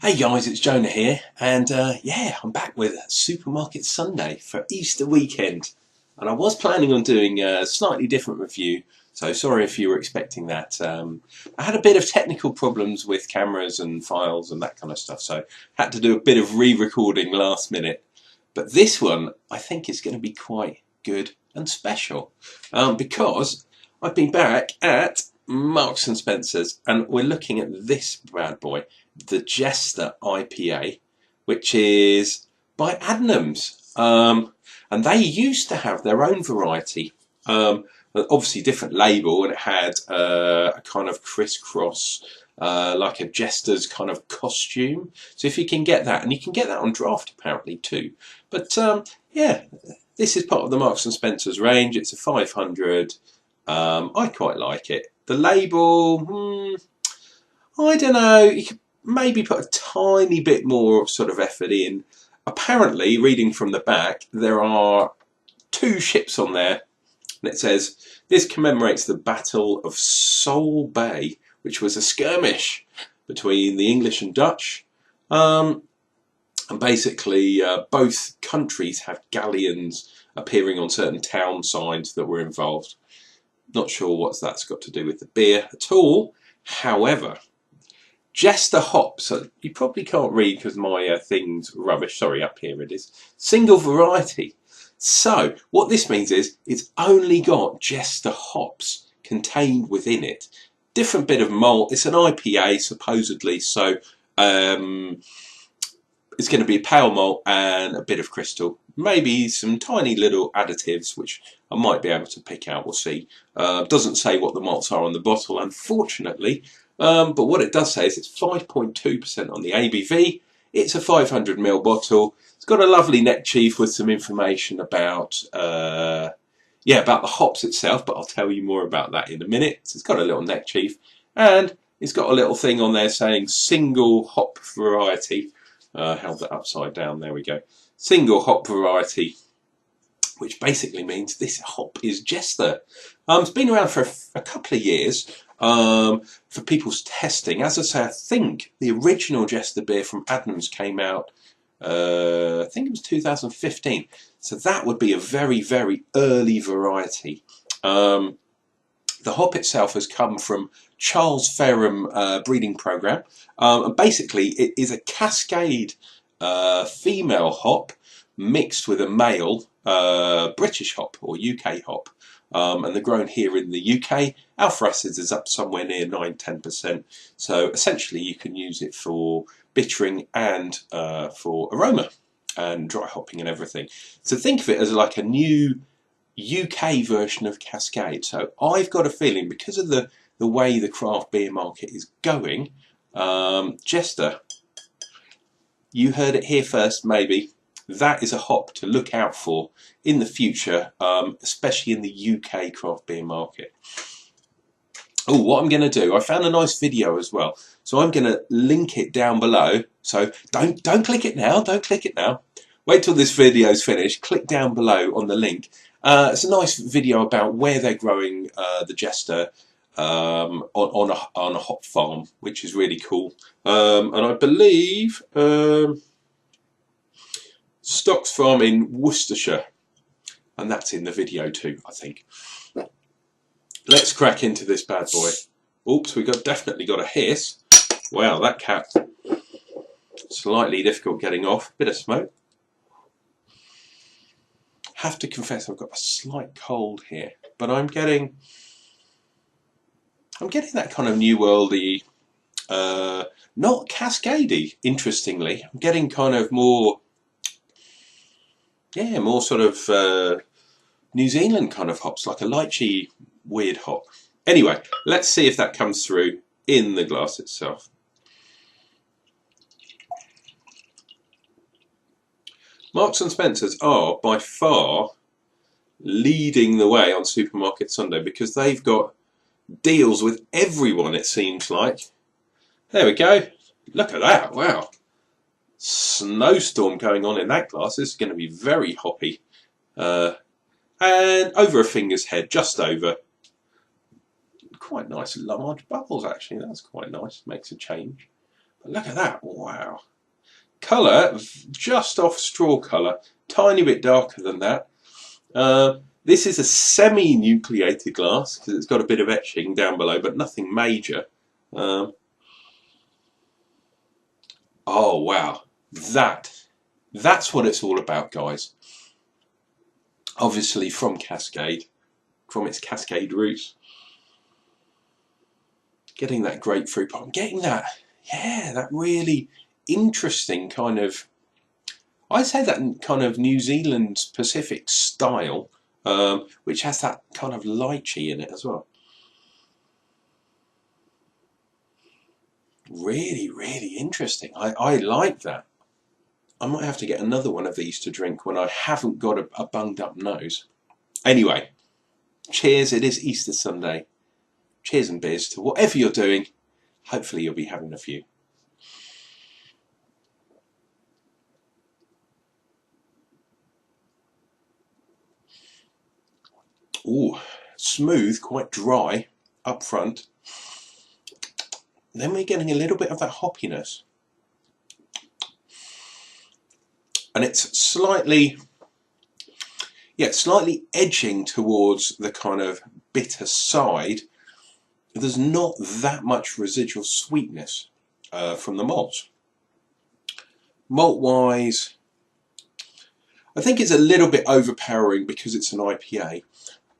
Hey guys, it's Jonah here, and yeah, I'm back with Supermarket Sunday for Easter weekend. And I was planning on doing a slightly different review, so sorry if you were expecting that. I had a bit of technical problems with cameras and files and that kind of stuff, so had to do a bit of re-recording last minute. But this one, I think, is going to be quite good and special, because I've been back at Marks and Spencer's, and we're looking at this bad boy, the Jester IPA, which is by Adnams. And they used to have their own variety, obviously different label, and it had a kind of crisscross, like a Jester's kind of costume. So if you can get that, and you can get that on draft apparently too. But yeah, this is part of the Marks and Spencer's range. It's a 500. I quite like it. The label, I don't know. You could maybe put a tiny bit more sort of effort in. Apparently, reading from the back, there are 2 ships on there, and it says this commemorates the Battle of Sole Bay, which was a skirmish between the English and Dutch. And basically, both countries have galleons appearing on certain town signs that were involved. Not sure what that's got to do with the beer at all. However, Jester hops, so you probably can't read because my thing's rubbish. Sorry, up here it is. Single variety. So what this means is it's only got Jester hops contained within it. Different bit of malt. It's an IPA supposedly, so it's going to be pale malt and a bit of crystal. Maybe some tiny little additives, which I might be able to pick out. We'll see. Doesn't say what the malts are on the bottle, unfortunately. But what it does say is it's 5.2% on the ABV. It's a 500ml bottle. It's got a lovely neck chief with some information about, yeah, about the hops itself. But I'll tell you more about that in a minute. So it's got a little neck chief, and it's got a little thing on there saying single hop variety. Held that upside down. There we go. Single hop variety, which basically means this hop is Jester. It's been around for a couple of years for people's testing. As I say, I think the original Jester beer from Adnams came out, I think it was 2015. So that would be a very, very early variety. The hop itself has come from Charles Ferrum breeding program, and basically it is a Cascade female hop mixed with a male British hop or UK hop, and they're grown here in the UK. Alpha acid is up somewhere near 9–10%, so essentially you can use it for bittering and for aroma and dry hopping and everything. So think of it as like a new UK version of Cascade. So I've got a feeling, because of the way the craft beer market is going, Jester, you heard it here first maybe, that is a hop to look out for in the future, especially in the UK craft beer market. Oh, what I'm going to do, I found a nice video as well, so I'm going to link it down below. So don't click it now, don't click it now. Wait till this video's finished, click down below on the link. It's a nice video about where they're growing the Jester on a hop farm, which is really cool. And I believe Stocks Farm in Worcestershire, and that's in the video too, I think. Let's crack into this bad boy. Oops, we definitely got a hiss. Wow, that cap, slightly difficult getting off. Bit of smoke. Have to confess I've got a slight cold here, but I'm getting that kind of new worldy, not Cascadey, interestingly. I'm getting kind of more, yeah, more sort of New Zealand kind of hops, like a lychee weird hop. Anyway, let's see if that comes through in the glass itself. Marks and Spencer's are by far leading the way on Supermarket Sunday, because they've got deals with everyone, it seems like. There we go. Look at that. Wow. Snowstorm going on in that glass. This is going to be very hoppy. And over a finger's head, just over. Quite nice large bubbles, actually. That's quite nice. Makes a change. Look at that, wow. Colour, just off straw colour, tiny bit darker than that. This is a semi-nucleated glass because it's got a bit of etching down below, but nothing major. Oh wow, that's what it's all about, guys. Obviously from Cascade, from its Cascade roots, getting that grapefruit, but I'm getting that, yeah, that really interesting kind of, I'd say that kind of New Zealand Pacific style, which has that kind of lychee in it as well. Really, really interesting. I like that. I might have to get another one of these to drink when I haven't got a bunged up nose. Anyway, cheers, it is Easter Sunday. Cheers and beers to whatever you're doing. Hopefully you'll be having a few. Ooh, smooth, quite dry up front. Then we're getting a little bit of that hoppiness. And it's slightly edging towards the kind of bitter side. There's not that much residual sweetness from the malts. Malt-wise, I think it's a little bit overpowering because it's an IPA.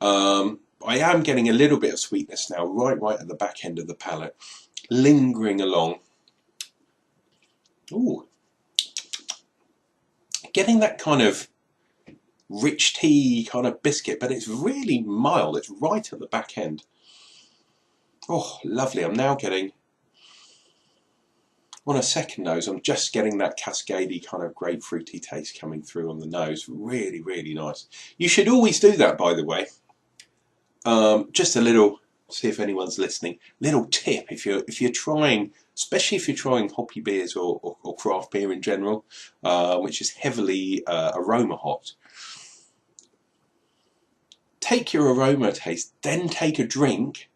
I am getting a little bit of sweetness now, right at the back end of the palate, lingering along. Ooh, getting that kind of rich tea kind of biscuit, but it's really mild. It's right at the back end. Oh, lovely. I'm now getting, on a second nose, I'm just getting that cascadey kind of grapefruity taste coming through on the nose. Really, really nice. You should always do that, by the way. Just a little, see if anyone's listening, little tip if you're trying, especially if you're trying hoppy beers or craft beer in general, which is heavily aroma hopped. Take your aroma taste, then take a drink,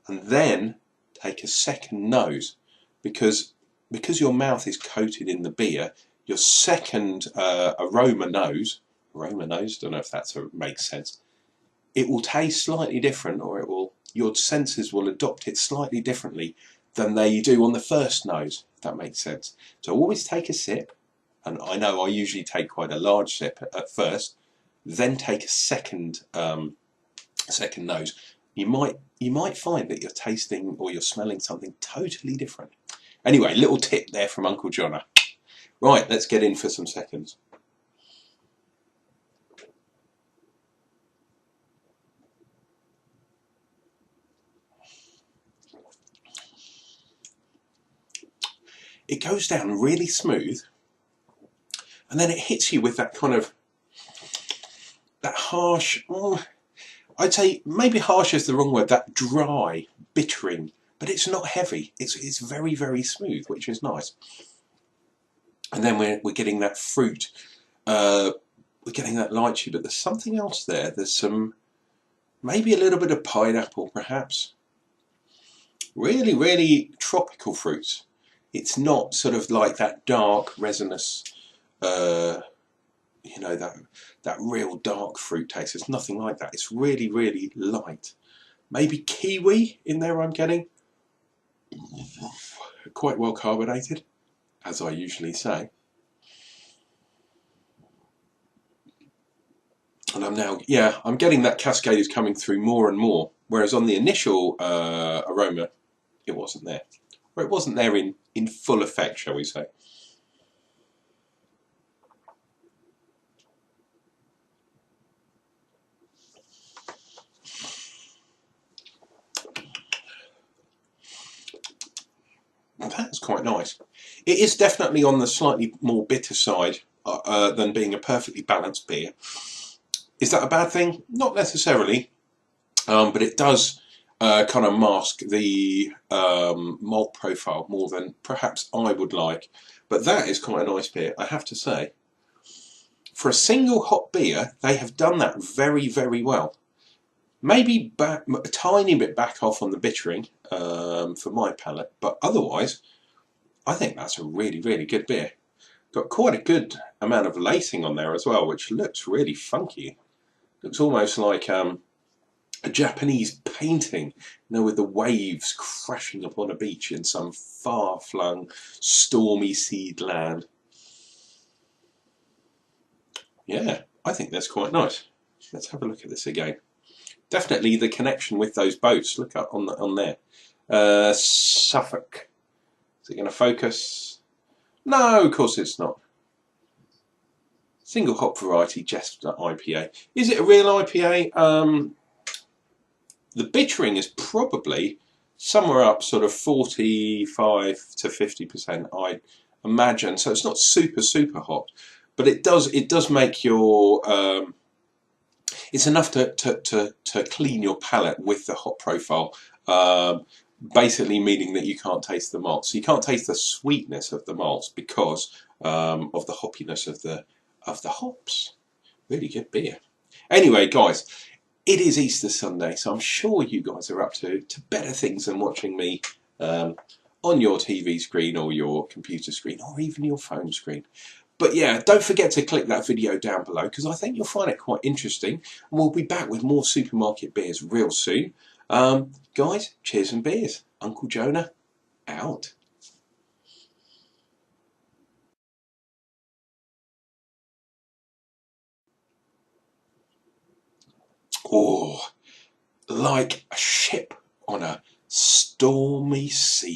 and then take a second nose, because your mouth is coated in the beer. Your second aroma nose, don't know if that makes sense. It will taste slightly different, or your senses will adopt it slightly differently than they do on the first nose, if that makes sense. So always take a sip, and I know I usually take quite a large sip at first, then take a second nose. You might find that you're tasting or you're smelling something totally different. Anyway, little tip there from Unclejona. Right, let's get in for some seconds. It goes down really smooth, and then it hits you with that kind of, that harsh, I'd say maybe harsh is the wrong word, that dry, bittering, but it's not heavy. It's very, very smooth, which is nice. And then we're getting that fruit, we're getting that lychee, but there's something else there. There's some, maybe a little bit of pineapple perhaps. Really, really tropical fruits. It's not sort of like that dark resinous, you know, that real dark fruit taste. It's nothing like that. It's really, really light. Maybe kiwi in there I'm getting. Quite well carbonated, as I usually say. And I'm now, yeah, I'm getting that cascade is coming through more and more. Whereas on the initial aroma, it wasn't there. Or it wasn't there in full effect, shall we say. That's quite nice. It is definitely on the slightly more bitter side than being a perfectly balanced beer. Is that a bad thing? Not necessarily, but it does kind of mask the malt profile more than perhaps I would like. But that is quite a nice beer, I have to say. For a single hop beer, they have done that very, very well. Maybe a tiny bit back off on the bittering for my palate, but otherwise, I think that's a really, really good beer. Got quite a good amount of lacing on there as well, which looks really funky. Looks almost like a Japanese painting, with the waves crashing upon a beach in some far-flung, stormy seed land. Yeah, I think that's quite nice. Let's have a look at this again. Definitely the connection with those boats. Look up on there. Suffolk. Is it going to focus? No, of course it's not. Single hop variety Jester IPA. Is it a real IPA? The bittering is probably somewhere up sort of 45 to 50%, I imagine. So it's not super hot, but it does make your it's enough to clean your palate with the hop profile. Basically meaning that you can't taste the malts. So you can't taste the sweetness of the malts because of the hoppiness of the hops. Really good beer. Anyway, guys, it is Easter Sunday, so I'm sure you guys are up to better things than watching me on your TV screen or your computer screen or even your phone screen. But yeah, don't forget to click that video down below because I think you'll find it quite interesting. And we'll be back with more supermarket beers real soon. Guys, cheers and beers. Unclejona, out. Oh, like a ship on a stormy sea.